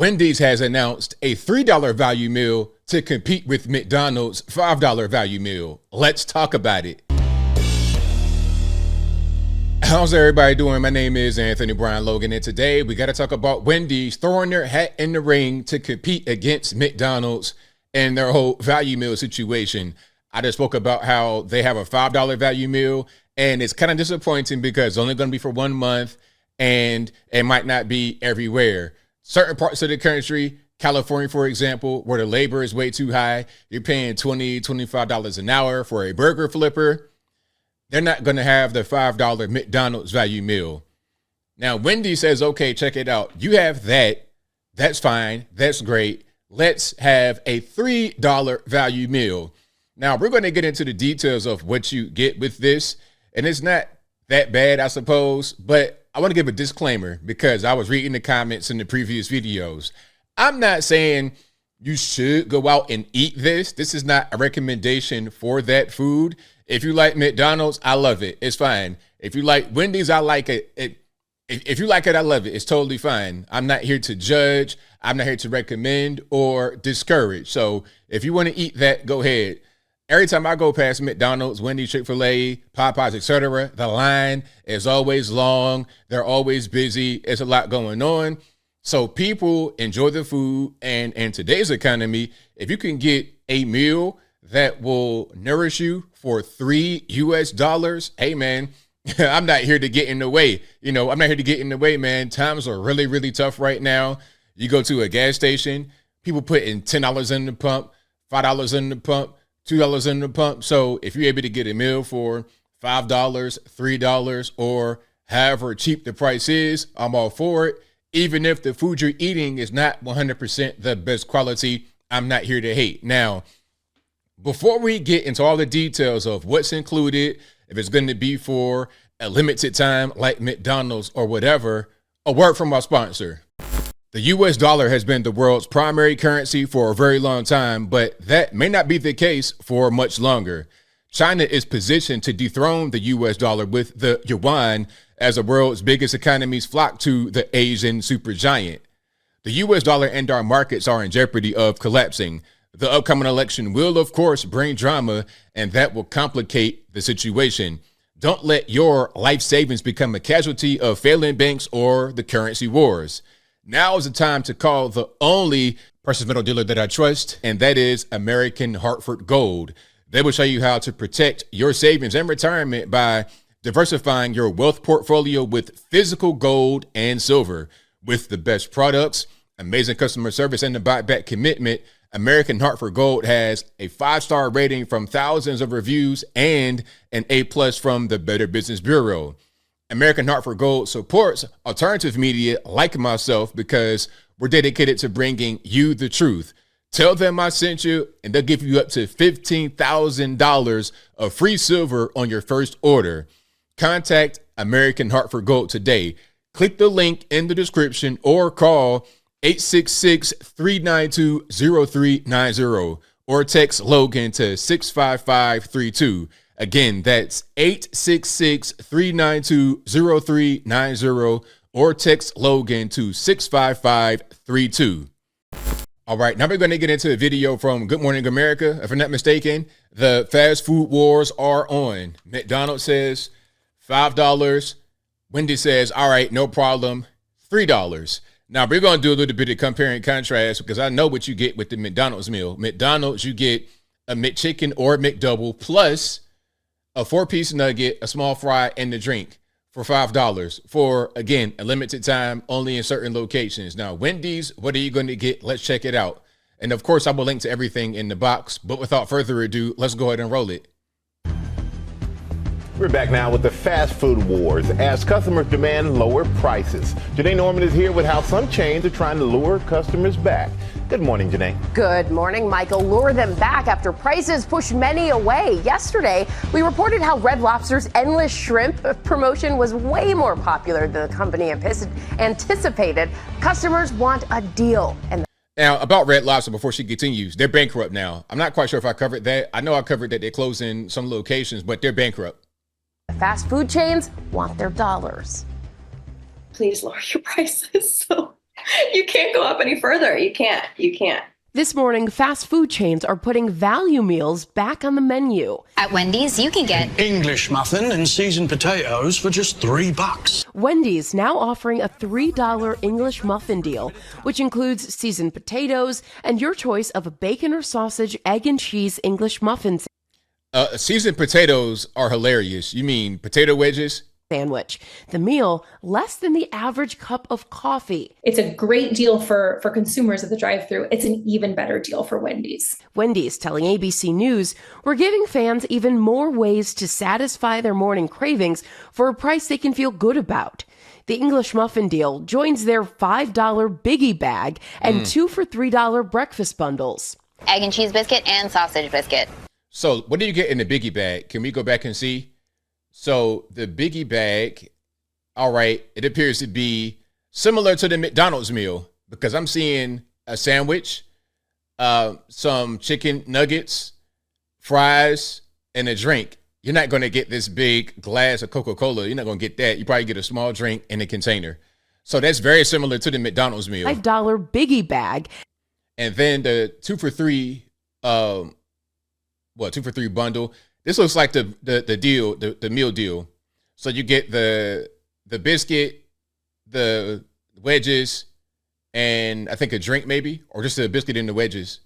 Wendy's has announced a $3 value meal to compete with McDonald's $5 value meal. Let's talk about it. How's everybody doing? My name is Anthony Brian Logan, and today we got to talk about Wendy's throwing their hat in the ring to compete against McDonald's and their whole value meal situation. I just spoke about how they have a $5 value meal, and it's kind of disappointing because it's only going to be for 1 month, and it might not be everywhere. Certain parts of the country, California, for example, where the labor is way too high, you're paying $20, $25 an hour for a burger flipper. They're not going to have the $5 McDonald's value meal. Now, Wendy says, okay, check it out. You have that. That's fine. That's great. Let's have a $3 value meal. Now, we're going to get into the details of what you get with this. And it's not that bad, I suppose, but I want to give a disclaimer because I was reading the comments in the previous videos. I'm not saying you should go out and eat this. This is not a recommendation for that food. If you like McDonald's, I love it. It's fine. If you like Wendy's, I like it. If you like it, I love it. It's totally fine. I'm not here to judge. I'm not here to recommend or discourage. So if you want to eat that, go ahead. Every time I go past McDonald's, Wendy's, Chick-fil-A, Popeyes, etc., the line is always long. They're always busy. It's a lot going on. So people enjoy the food. And in today's economy, if you can get a meal that will nourish you for $3 US, hey, man, I'm not here to get in the way. I'm not here to get in the way, man. Times are really, really tough right now. You go to a gas station, people putting $10 in the pump, $5 in the pump, $2 in the pump. So if you're able to get a meal for $5, $3, or however cheap the price is, I'm all for it. Even if the food you're eating is not 100% the best quality, I'm not here to hate. Now, before we get into all the details of what's included, if it's going to be for a limited time like McDonald's or whatever, a word from our sponsor. The US dollar has been the world's primary currency for a very long time, but that may not be the case for much longer. China is positioned to dethrone the US dollar with the yuan as the world's biggest economies flock to the Asian supergiant. The US dollar and our markets are in jeopardy of collapsing. The upcoming election will, of course, bring drama, and that will complicate the situation. Don't let your life savings become a casualty of failing banks or the currency wars. Now is the time to call the only precious metal dealer that I trust, and that is American Hartford Gold. They will show you how to protect your savings and retirement by diversifying your wealth portfolio with physical gold and silver. With the best products, amazing customer service, and the buyback commitment, American Hartford Gold has a 5-star rating from thousands of reviews and an A+ from the Better Business Bureau. American Hartford Gold supports alternative media like myself because we're dedicated to bringing you the truth. Tell them I sent you, and they'll give you up to $15,000 of free silver on your first order. Contact American Hartford Gold today. Click the link in the description or call 866-392-0390 or text Logan to 65532. Again, that's 866-392-0390 or text Logan to 65532. All right, now we're going to get into a video from Good Morning America. If I'm not mistaken, the fast food wars are on. McDonald's says $5. Wendy says, all right, no problem, $3. Now, we're going to do a little bit of compare and contrast because I know what you get with the McDonald's meal. McDonald's, you get a McChicken or a McDouble plus a 4-piece nugget, a small fry, and the drink for $5 for, again, a limited time, only in certain locations. Now, Wendy's, what are you going to get? Let's check it out. And of course, I will link to everything in the box. But without further ado, let's go ahead and roll it. We're back now with the fast food wars as customers demand lower prices. Janae Norman is here with how some chains are trying to lure customers back. Good morning, Janae. Good morning, Michael. Lure them back after prices push many away. Yesterday, we reported how Red Lobster's Endless Shrimp promotion was way more popular than the company anticipated. Customers want a deal. Now, about Red Lobster, before she continues, they're bankrupt now. I'm not quite sure if I covered that. I know I covered that they're closing some locations, but they're bankrupt. Fast food chains want their dollars. Please lower your prices so You can't go up any further. You can't. You can't. This morning, fast food chains are putting value meals back on the menu. At Wendy's, you can get English muffin and seasoned potatoes for just $3. Wendy's now offering a $3 English muffin deal, which includes seasoned potatoes and your choice of a bacon or sausage, egg and cheese English muffins. Seasoned potatoes are hilarious. You mean potato wedges? Sandwich. The meal, less than the average cup of coffee. It's a great deal for consumers at the drive-thru. It's an even better deal for Wendy's. Wendy's telling ABC News, we're giving fans even more ways to satisfy their morning cravings for a price they can feel good about. The English muffin deal joins their $5 biggie bag and 2 for $3 breakfast bundles. egg and cheese biscuit and sausage biscuit. So what do you get in the biggie bag? Can we go back and see? So the biggie bag, all right, it appears to be similar to the McDonald's meal because I'm seeing a sandwich, some chicken nuggets, fries, and a drink. You're not going to get this big glass of Coca-Cola. You're not going to get that. You probably get a small drink in a container. So that's very similar to the McDonald's meal. $5 biggie bag. And then the 2 for 3, 2 for 3 bundle. This looks like the deal, the meal deal. So you get the biscuit, the wedges, and I think a drink maybe, or just a biscuit and the wedges.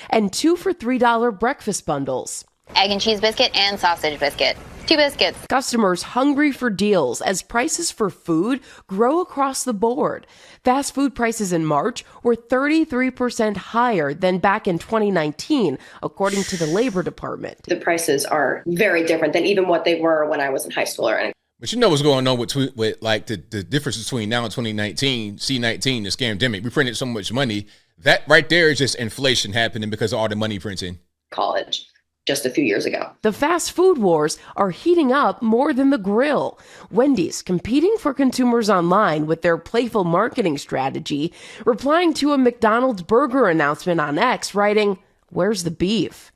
And 2 for $3 breakfast bundles. Egg and cheese biscuit and sausage biscuit. 2 biscuits. Customers hungry for deals as prices for food grow across the board. Fast food prices in March were 33% higher than back in 2019, according to the Labor Department. The prices are very different than even what they were when I was in high school or anything. But you know what's going on with like the difference between now and 2019, C19, the scamdemic. We printed so much money. That right there is just inflation happening because of all the money printing. College. Just a few years ago. The fast food wars are heating up more than the grill. Wendy's competing for consumers online with their playful marketing strategy, replying to a McDonald's burger announcement on X, writing, "Where's the beef?"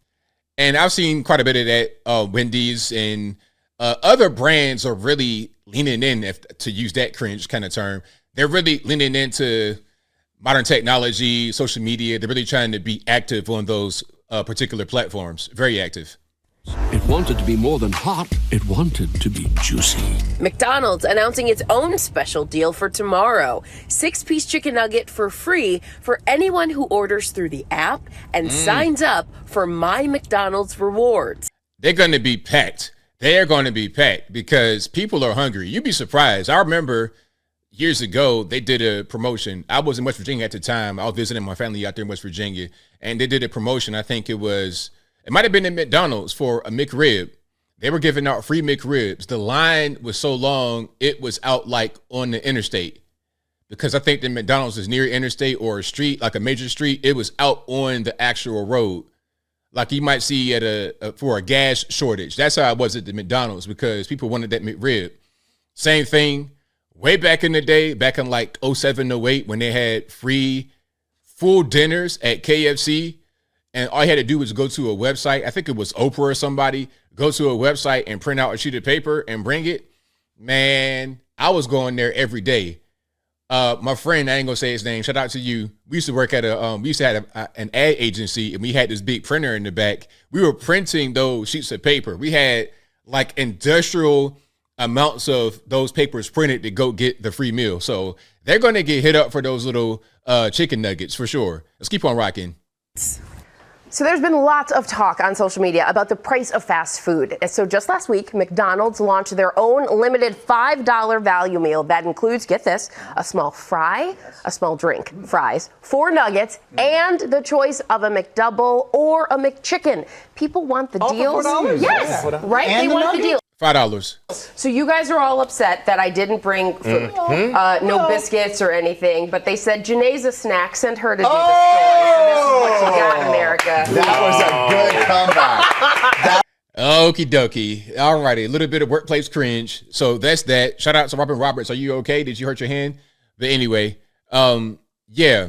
And I've seen quite a bit of that. Wendy's and other brands are really leaning in, to use that cringe kind of term. They're really leaning into modern technology, social media. They're really trying to be active on those particular platforms. Very active. It wanted to be more than hot. It wanted to be juicy. McDonald's announcing its own special deal for tomorrow. 6-piece chicken nugget for free for anyone who orders through the app and signs up for My McDonald's Rewards. They're going to be packed. They're going to be packed because people are hungry. You'd be surprised. I remember years ago, they did a promotion. I was in West Virginia at the time. I was visiting my family out there in West Virginia, and they did a promotion. I think it might have been at McDonald's for a McRib. They were giving out free McRibs. The line was so long, it was out like on the interstate because I think the McDonald's is near interstate or a street, like a major street. It was out on the actual road. Like you might see at for a gas shortage. That's how it was at the McDonald's because people wanted that McRib. Same thing. Way back in the day, back in like 07, 08, when they had free full dinners at KFC, and all you had to do was go to a website. I think it was Oprah or somebody. Go to a website and print out a sheet of paper and bring it. Man, I was going there every day. My friend, I ain't gonna say his name. Shout out to you. We used to work at we used to have an ad agency, and we had this big printer in the back. We were printing those sheets of paper. We had like industrial amounts of those papers printed to go get the free meal. So they're going to get hit up for those little chicken nuggets for sure. Let's keep on rocking. So there's been lots of talk on social media about the price of fast food. So just last week, McDonald's launched their own limited $5 value meal that includes, get this, a small fry, a small drink, fries, 4 nuggets, and the choice of a McDouble or a McChicken. People want the deals. $4? Yes, Yeah. right? And they the want the nugget? deal. $5. So you guys are all upset that I didn't bring food, no biscuits or anything, but they said Janae's a snack, sent her to do the story. So this is what you got, America. That was a good comeback. Okie dokie. All righty. A little bit of workplace cringe. So that's that. Shout out to Robin Roberts. Are you okay? Did you hurt your hand? But anyway, yeah.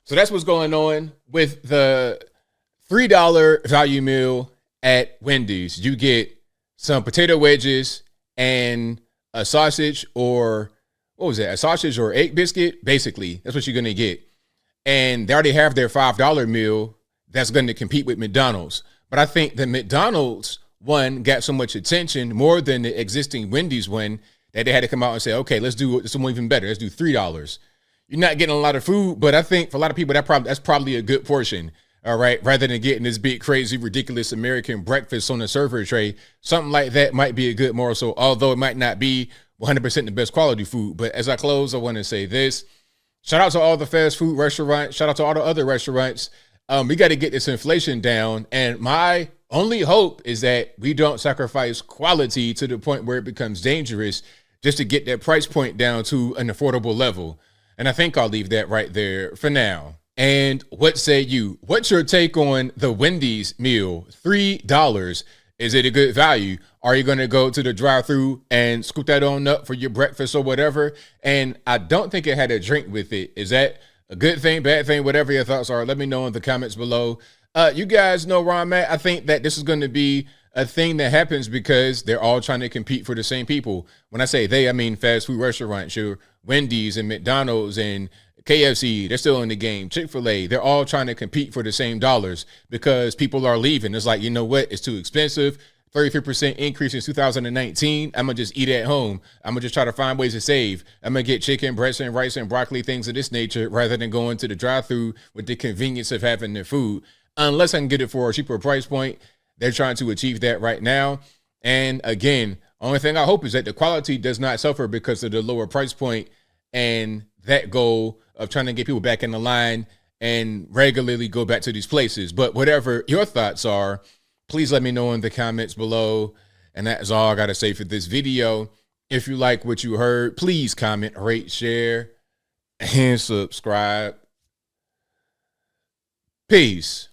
So that's what's going on with the $3 value meal at Wendy's. You get some potato wedges and a sausage or what was that, a sausage or egg biscuit? Basically, that's what you're going to get. And they already have their $5 meal that's going to compete with McDonald's. But I think the McDonald's one got so much attention more than the existing Wendy's one that they had to come out and say, okay, let's do something even better. Let's do $3. You're not getting a lot of food, but I think for a lot of people, that's probably a good portion. All right. Rather than getting this big, crazy, ridiculous American breakfast on a server tray, something like that might be a good morsel, although it might not be 100% the best quality food. But as I close, I want to say this. Shout out to all the fast food restaurants. Shout out to all the other restaurants. We got to get this inflation down. And my only hope is that we don't sacrifice quality to the point where it becomes dangerous just to get that price point down to an affordable level. And I think I'll leave that right there for now. And what say you? What's your take on the Wendy's meal? $3. Is it a good value? Are you going to go to the drive-thru and scoop that on up for your breakfast or whatever? And I don't think it had a drink with it. Is that a good thing, bad thing, whatever your thoughts are? Let me know in the comments below. You guys know where I'm at. I think that this is going to be a thing that happens because they're all trying to compete for the same people. When I say they, I mean fast food restaurants, your Wendy's and McDonald's and KFC, they're still in the game. Chick-fil-A, they're all trying to compete for the same dollars because people are leaving. It's like, you know what? It's too expensive. 33% increase in 2019. I'm going to just eat at home. I'm going to just try to find ways to save. I'm going to get chicken, breast, and rice and broccoli, things of this nature, rather than going to the drive-thru with the convenience of having their food. Unless I can get it for a cheaper price point. They're trying to achieve that right now. And again, only thing I hope is that the quality does not suffer because of the lower price point and that goal of trying to get people back in the line and regularly go back to these places. But whatever your thoughts are, please let me know in the comments below. And that is all I got to say for this video. If you like what you heard, please comment, rate, share, and subscribe. Peace.